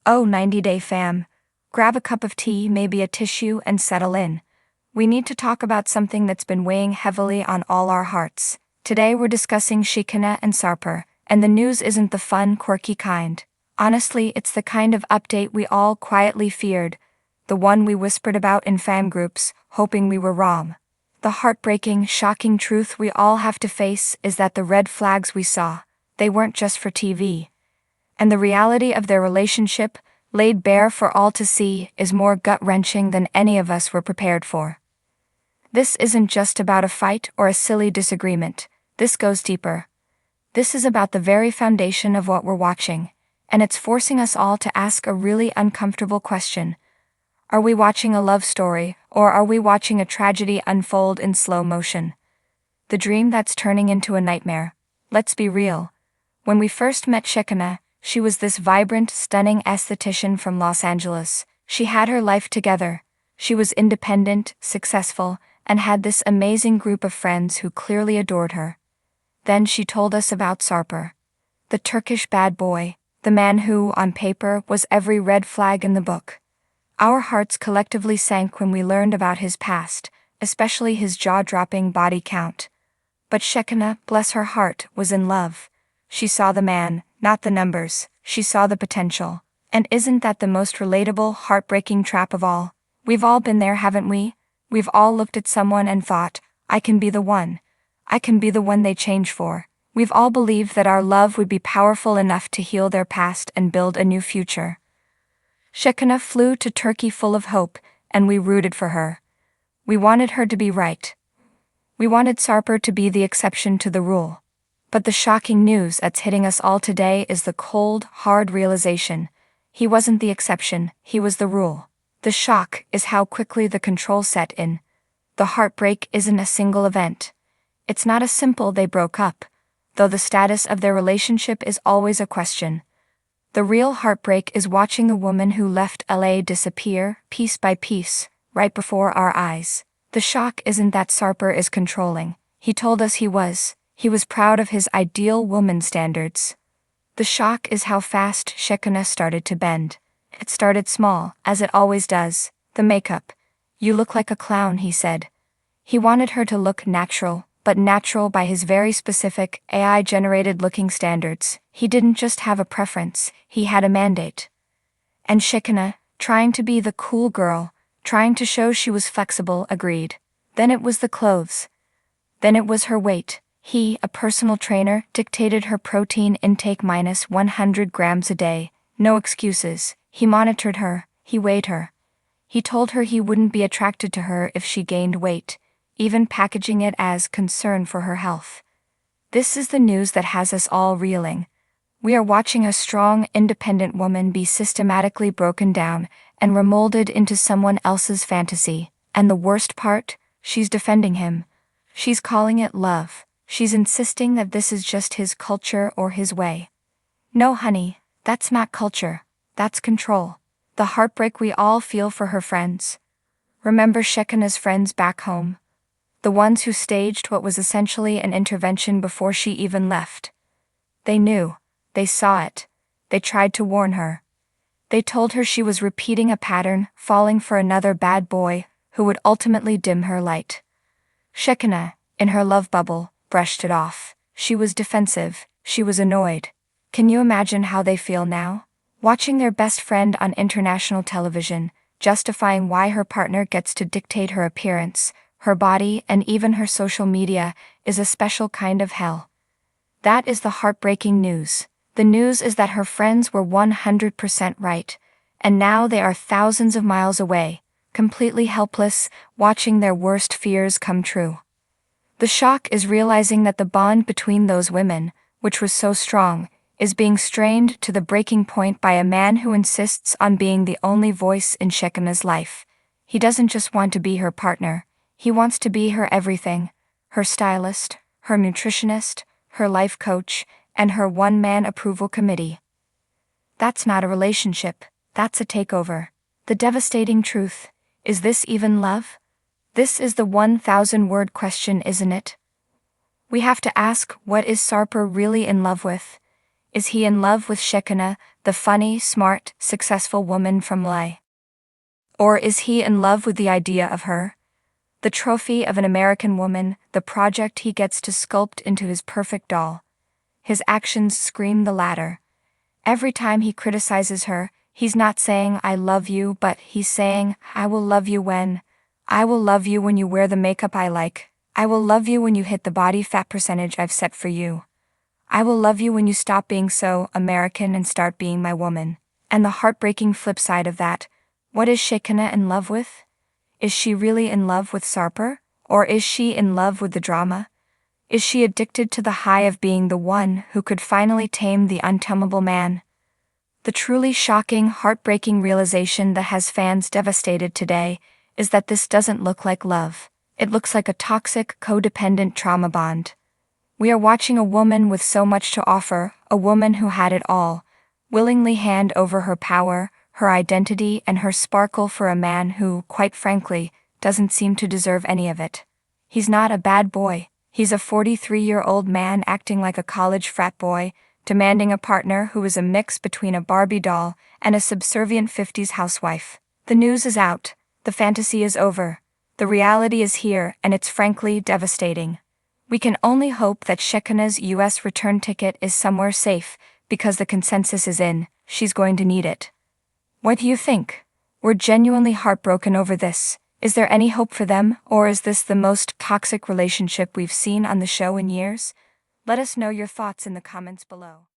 Oh, 90-day fam. Grab a cup of tea, maybe a tissue, and settle in. We need to talk about something that's been weighing heavily on all our hearts. Today we're discussing Shekinah and Sarper, and the news isn't the fun, quirky kind. Honestly, it's the kind of update we all quietly feared, the one we whispered about in fan groups, hoping we were wrong. The heartbreaking, shocking truth we all have to face is that the red flags we saw, they weren't just for TV. And the reality of their relationship, laid bare for all to see, is more gut-wrenching than any of us were prepared for. This isn't just about a fight or a silly disagreement. This goes deeper. This is about the very foundation of what we're watching, and it's forcing us all to ask a really uncomfortable question. Are we watching a love story, or are we watching a tragedy unfold in slow motion? The dream that's turning into a nightmare. Let's be real. When we first met Shekinah, she was this vibrant, stunning esthetician from Los Angeles. She had her life together. She was independent, successful, and had this amazing group of friends who clearly adored her. Then she told us about Sarper, the Turkish bad boy, the man who, on paper, was every red flag in the book. Our hearts collectively sank when we learned about his past, especially his jaw-dropping body count. But Shekinah, bless her heart, was in love. She saw the man, not the numbers. She saw the potential. And isn't that the most relatable, heartbreaking trap of all? We've all been there, haven't we? We've all looked at someone and thought, I can be the one. I can be the one they change for. We've all believed that our love would be powerful enough to heal their past and build a new future. Shekinah flew to Turkey full of hope, and we rooted for her. We wanted her to be right. We wanted Sarper to be the exception to the rule. But the shocking news that's hitting us all today is the cold, hard realization. He wasn't the exception, he was the rule. The shock is how quickly the control set in. The heartbreak isn't a single event. It's not a simple they broke up, though the status of their relationship is always a question. The real heartbreak is watching the woman who left LA disappear, piece by piece, right before our eyes. The shock isn't that Sarper is controlling. He told us he was. He was proud of his ideal woman standards. The shock is how fast Shekinah started to bend. It started small, as it always does. The makeup. You look like a clown, he said. He wanted her to look natural, but natural by his very specific, AI-generated looking standards. He didn't just have a preference, he had a mandate. And Shekinah, trying to be the cool girl, trying to show she was flexible, agreed. Then it was the clothes. Then it was her weight. He, a personal trainer, dictated her protein intake minus 100 grams a day. No excuses. He monitored her, he weighed her. He told her he wouldn't be attracted to her if she gained weight, even packaging it as concern for her health. This is the news that has us all reeling. We are watching a strong, independent woman be systematically broken down and remolded into someone else's fantasy. And the worst part, she's defending him. She's calling it love. She's insisting that this is just his culture or his way. No, honey, that's not culture. That's control. The heartbreak we all feel for her friends. Remember Shekinah's friends back home? The ones who staged what was essentially an intervention before she even left. They knew. They saw it. They tried to warn her. They told her she was repeating a pattern, falling for another bad boy, who would ultimately dim her light. Shekinah, in her love bubble, brushed it off. She was defensive. She was annoyed. Can you imagine how they feel now? Watching their best friend on international television, justifying why her partner gets to dictate her appearance, her body, and even her social media, is a special kind of hell. That is the heartbreaking news. The news is that her friends were 100% right, and now they are thousands of miles away, completely helpless, watching their worst fears come true. The shock is realizing that the bond between those women, which was so strong, is being strained to the breaking point by a man who insists on being the only voice in Shekinah's life. He doesn't just want to be her partner, he wants to be her everything, her stylist, her nutritionist, her life coach, and her one-man approval committee. That's not a relationship, that's a takeover. The devastating truth, is this even love? This is the 1,000-word question, isn't it? We have to ask, what is Sarper really in love with? Is he in love with Shekinah, the funny, smart, successful woman from LA? Or is he in love with the idea of her? The trophy of an American woman, the project he gets to sculpt into his perfect doll. His actions scream the latter. Every time he criticizes her, he's not saying "I love you," but he's saying "I will love you when. I will love you when you wear the makeup I like. I will love you when you hit the body fat percentage I've set for you. I will love you when you stop being so American and start being my woman." And the heartbreaking flip side of that, what is Shekinah in love with? Is she really in love with Sarper? Or is she in love with the drama? Is she addicted to the high of being the one who could finally tame the untamable man? The truly shocking, heartbreaking realization that has fans devastated today is that this doesn't look like love. It looks like a toxic, codependent trauma bond. We are watching a woman with so much to offer, a woman who had it all, willingly hand over her power, her identity, and her sparkle for a man who, quite frankly, doesn't seem to deserve any of it. He's not a bad boy. He's a 43-year-old man acting like a college frat boy, demanding a partner who is a mix between a Barbie doll and a subservient 50s housewife. The news is out. The fantasy is over. The reality is here, and it's frankly devastating. We can only hope that Shekinah's US return ticket is somewhere safe, because the consensus is in, she's going to need it. What do you think? We're genuinely heartbroken over this. Is there any hope for them, or is this the most toxic relationship we've seen on the show in years? Let us know your thoughts in the comments below.